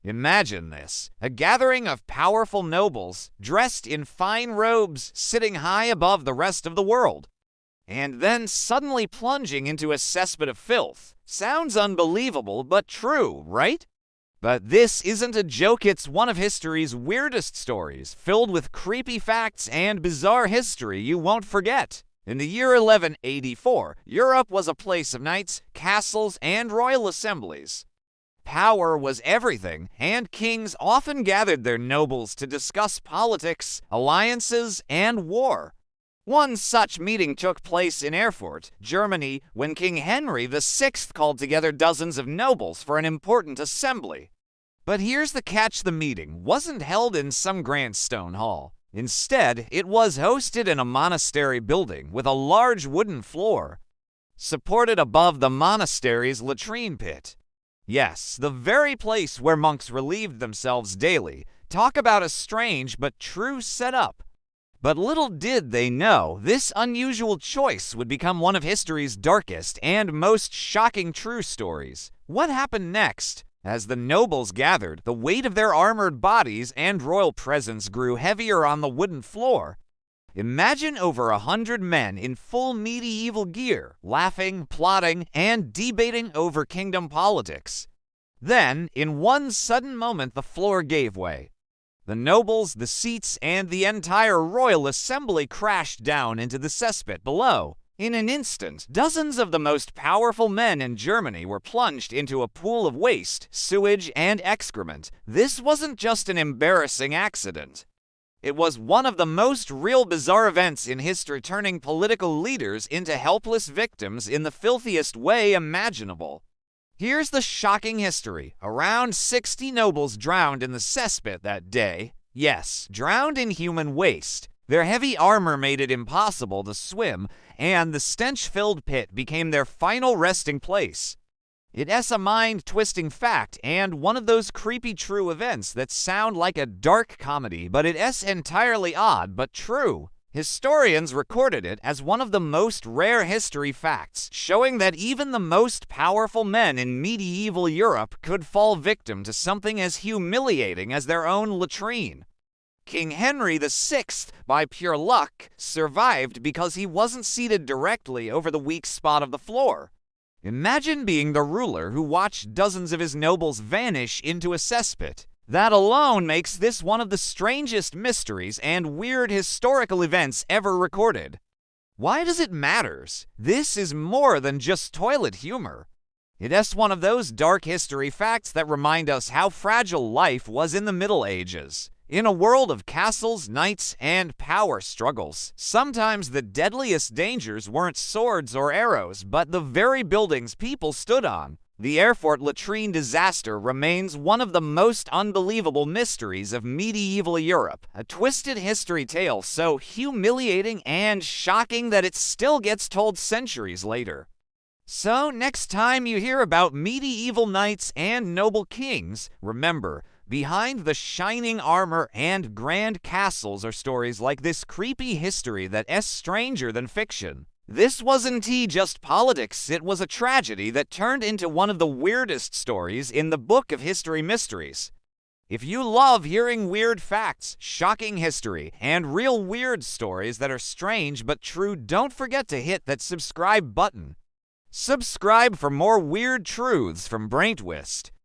Imagine this, a gathering of powerful nobles, dressed in fine robes, sitting high above the rest of the world, and then suddenly plunging into a cesspit of filth. Sounds unbelievable, but true, right? But this isn't a joke, it's one of history's weirdest stories, filled with creepy facts and bizarre history you won't forget. In the year 1184, Europe was a place of knights, castles, and royal assemblies. Power was everything, and kings often gathered their nobles to discuss politics, alliances, and war. One such meeting took place in Erfurt, Germany, when King Henry VI called together dozens of nobles for an important assembly. But here's the catch: the meeting wasn't held in some grand stone hall. Instead, it was hosted in a monastery building with a large wooden floor, supported above the monastery's latrine pit. Yes, the very place where monks relieved themselves daily. Talk about a strange but true setup. But little did they know, this unusual choice would become one of history's darkest and most shocking true stories. What happened next? As the nobles gathered, the weight of their armored bodies and royal presence grew heavier on the wooden floor. Imagine over 100 men in full medieval gear, laughing, plotting, and debating over kingdom politics. Then, in one sudden moment, the floor gave way. The nobles, the seats, and the entire royal assembly crashed down into the cesspit below. In an instant, dozens of the most powerful men in Germany were plunged into a pool of waste, sewage, and excrement. This wasn't just an embarrassing accident. It was one of the most real bizarre events in history, turning political leaders into helpless victims in the filthiest way imaginable. Here's the shocking history. Around 60 nobles drowned in the cesspit that day. Yes, drowned in human waste. Their heavy armor made it impossible to swim, and the stench-filled pit became their final resting place. It's a mind-twisting fact, and one of those creepy true events that sound like a dark comedy, but it's entirely odd but true. Historians recorded it as one of the most rare history facts, showing that even the most powerful men in medieval Europe could fall victim to something as humiliating as their own latrine. King Henry VI, by pure luck, survived because he wasn't seated directly over the weak spot of the floor. Imagine being the ruler who watched dozens of his nobles vanish into a cesspit. That alone makes this one of the strangest mysteries and weird historical events ever recorded. Why does it matter? This is more than just toilet humor. It's one of those dark history facts that remind us how fragile life was in the Middle Ages. In a world of castles, knights, and power struggles, sometimes the deadliest dangers weren't swords or arrows, but the very buildings people stood on. The Erfurt Latrine Disaster remains one of the most unbelievable mysteries of medieval Europe, a twisted history tale so humiliating and shocking that it still gets told centuries later. So, next time you hear about medieval knights and noble kings, remember, behind the shining armor and grand castles are stories like this creepy history that's stranger than fiction. This wasn't just politics, it was a tragedy that turned into one of the weirdest stories in the Book of History Mysteries. If you love hearing weird facts, shocking history, and real weird stories that are strange but true, don't forget to hit that subscribe button. Subscribe for more weird truths from Brain Twist.